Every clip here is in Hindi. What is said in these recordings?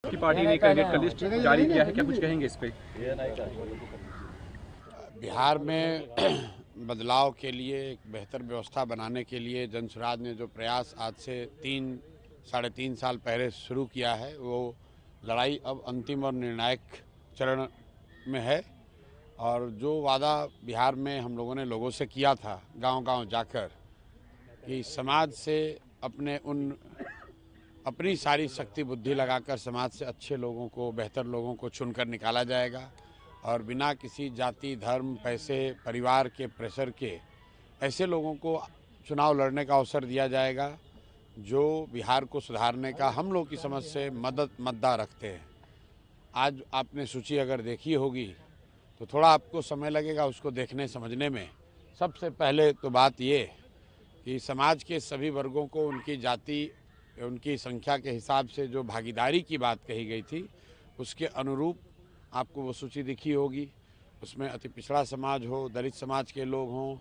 की पार्टी ने कैंडिडेट का लिस्ट जारी किया है, क्या कुछ कहेंगे इस पे? बिहार में बदलाव के लिए, एक बेहतर व्यवस्था बनाने के लिए जनसुराज ने जो प्रयास आज से 3-3.5 साल पहले शुरू किया है, वो लड़ाई अब अंतिम और निर्णायक चरण में है। और जो वादा बिहार में हम लोगों ने लोगों से किया था गांव-गांव जाकर कि समाज से अपनी सारी शक्ति बुद्धि लगाकर समाज से अच्छे लोगों को, बेहतर लोगों को चुनकर निकाला जाएगा और बिना किसी जाति, धर्म, पैसे, परिवार के प्रेशर के ऐसे लोगों को चुनाव लड़ने का अवसर दिया जाएगा जो बिहार को सुधारने का हम लोग की समझ से मद्दा रखते हैं। आज आपने सूची अगर देखी होगी तो थोड़ा आपको समय लगेगा उसको देखने समझने में। सबसे पहले तो बात ये कि समाज के सभी वर्गों को उनकी जाति, उनकी संख्या के हिसाब से जो भागीदारी की बात कही गई थी, उसके अनुरूप आपको वो सूची दिखी होगी। उसमें अति पिछड़ा समाज हो, दलित समाज के लोग हों,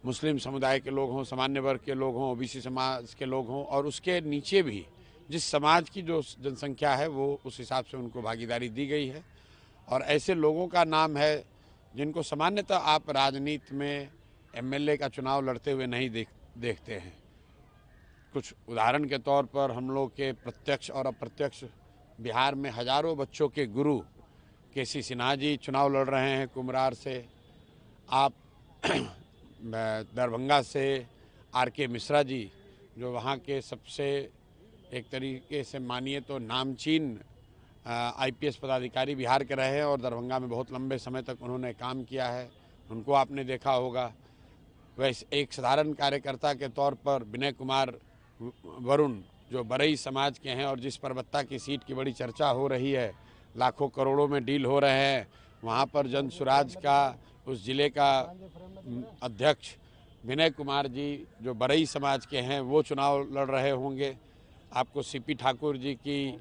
मुस्लिम समुदाय के लोग हों, सामान्य वर्ग के लोग हों, ओबीसी समाज के लोग हों, और उसके नीचे भी जिस समाज की जो जनसंख्या है वो उस हिसाब से उनको भागीदारी दी गई है। और ऐसे लोगों का नाम है जिनको सामान्यतः आप राजनीति में एमएलए का चुनाव लड़ते हुए नहीं देखते हैं। कुछ उदाहरण के तौर पर हम लोग के प्रत्यक्ष और अप्रत्यक्ष बिहार में हजारों बच्चों के गुरु केसी सिन्हा जी चुनाव लड़ रहे हैं कुम्हरार से। आप दरभंगा से आरके मिश्रा जी, जो वहाँ के सबसे एक तरीके से मानिए तो नामचीन आईपीएस पदाधिकारी बिहार के रहे हैं और दरभंगा में बहुत लंबे समय तक उन्होंने काम किया है, उनको आपने देखा होगा। वैसे एक साधारण कार्यकर्ता के तौर पर विनय कुमार वरुण, जो बरई समाज के हैं और जिस परबत्ता की सीट की बड़ी चर्चा हो रही है, लाखों करोड़ों में डील हो रहे हैं, वहाँ पर जनसुराज का उस जिले का अध्यक्ष विनय कुमार जी, जो बरई समाज के हैं, वो चुनाव लड़ रहे होंगे। आपको सीपी ठाकुर जी की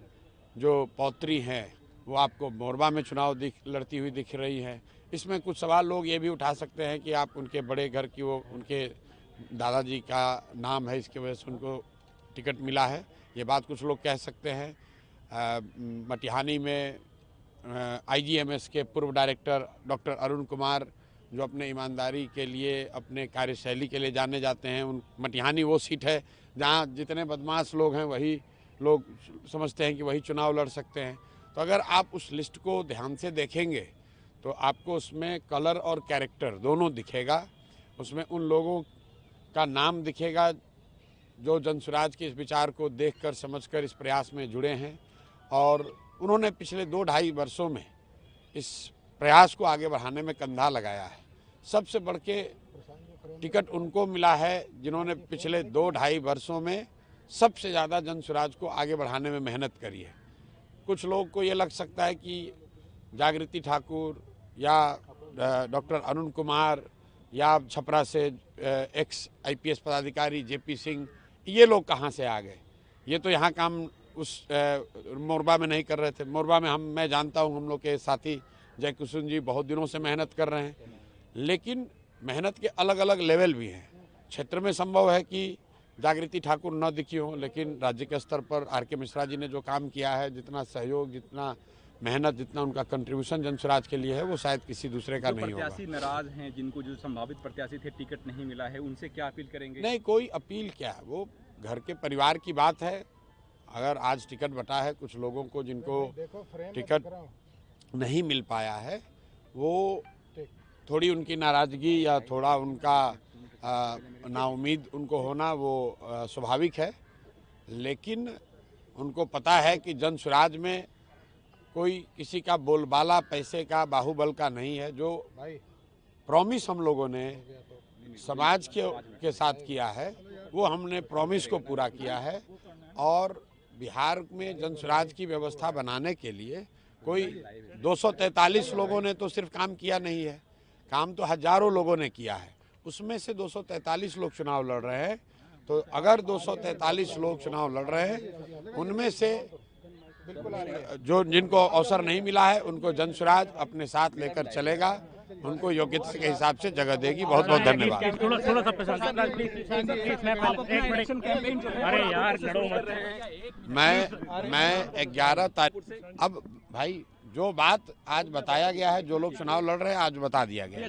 जो पौत्री हैं वो आपको मोरबा में चुनाव लड़ती हुई दिख रही है। इसमें कुछ सवाल लोग ये भी उठा सकते हैं कि आप उनके बड़े घर की, वो उनके दादाजी का नाम है, इसकी वजह से उनको टिकट मिला है, ये बात कुछ लोग कह सकते हैं। मटिहानी में आईजीएमएस के पूर्व डायरेक्टर डॉक्टर अरुण कुमार, जो अपने ईमानदारी के लिए, अपने कार्यशैली के लिए जाने जाते हैं, उन मटिहानी वो सीट है जहां जितने बदमाश लोग हैं वही लोग समझते हैं कि वही चुनाव लड़ सकते हैं। तो अगर आप उस लिस्ट को ध्यान से देखेंगे तो आपको उसमें कलर और कैरेक्टर दोनों दिखेगा। उसमें उन लोगों का नाम दिखेगा जो जनसुराज के इस विचार को देखकर समझकर इस प्रयास में जुड़े हैं और उन्होंने पिछले 2-2.5 वर्षों में इस प्रयास को आगे बढ़ाने में कंधा लगाया है। सबसे बढ़ के टिकट उनको मिला है जिन्होंने पिछले 2-2.5 वर्षों में सबसे ज़्यादा जनसुराज को आगे बढ़ाने में मेहनत करी है। कुछ लोग को ये लग सकता है कि जागृति ठाकुर या डॉक्टर अरुण कुमार या छपरा से एक्स आईपीएस पदाधिकारी जेपी सिंह, ये लोग कहाँ से आ गए? ये तो यहाँ काम उस मोरबा में नहीं कर रहे थे। मोरबा में मैं जानता हूँ, हम लोग के साथी जय कुसुम जी बहुत दिनों से मेहनत कर रहे हैं, लेकिन मेहनत के अलग अलग लेवल भी हैं। क्षेत्र में संभव है कि जागृति ठाकुर न दिखी हो, लेकिन राज्य के स्तर पर आरके मिश्रा जी ने जो काम किया है, जितना सहयोग, जितना मेहनत, जितना उनका कंट्रीब्यूशन जनसुराज के लिए है, वो शायद किसी दूसरे का नहीं होगा। प्रत्याशी नाराज हैं, जिनको जो संभावित प्रत्याशी थे टिकट नहीं मिला है, उनसे क्या अपील करेंगे? नहीं, कोई अपील क्या, वो घर के परिवार की बात है। अगर आज टिकट बटा है, कुछ लोगों को जिनको टिकट नहीं मिल पाया है, वो थोड़ी उनकी नाराजगी या थोड़ा उनका नाउम्मीद उनको होना वो स्वाभाविक है, लेकिन उनको पता है कि जनसुराज में कोई किसी का बोलबाला, पैसे का, बाहुबल का नहीं है। जो प्रॉमिस हम लोगों ने समाज के साथ किया है, वो हमने प्रॉमिस को पूरा किया है। और बिहार में जनसुराज की व्यवस्था बनाने के लिए कोई 243 लोगों ने तो सिर्फ काम किया नहीं है, काम तो हजारों लोगों ने किया है। उसमें से 243 लोग चुनाव लड़ रहे हैं। तो अगर 243 लोग चुनाव लड़ रहे हैं, उनमें से जो जिनको अवसर नहीं मिला है, उनको जनसुराज अपने साथ लेकर चलेगा उनको योग्यता के हिसाब से जगह देगी। बहुत बहुत धन्यवाद। थोड़ा सा प्रशासन अरे यार लड़ो मत। मैं 11 तारीख, अब भाई जो बात आज बताया गया है, जो लोग चुनाव लड़ रहे हैं आज बता दिया गया है।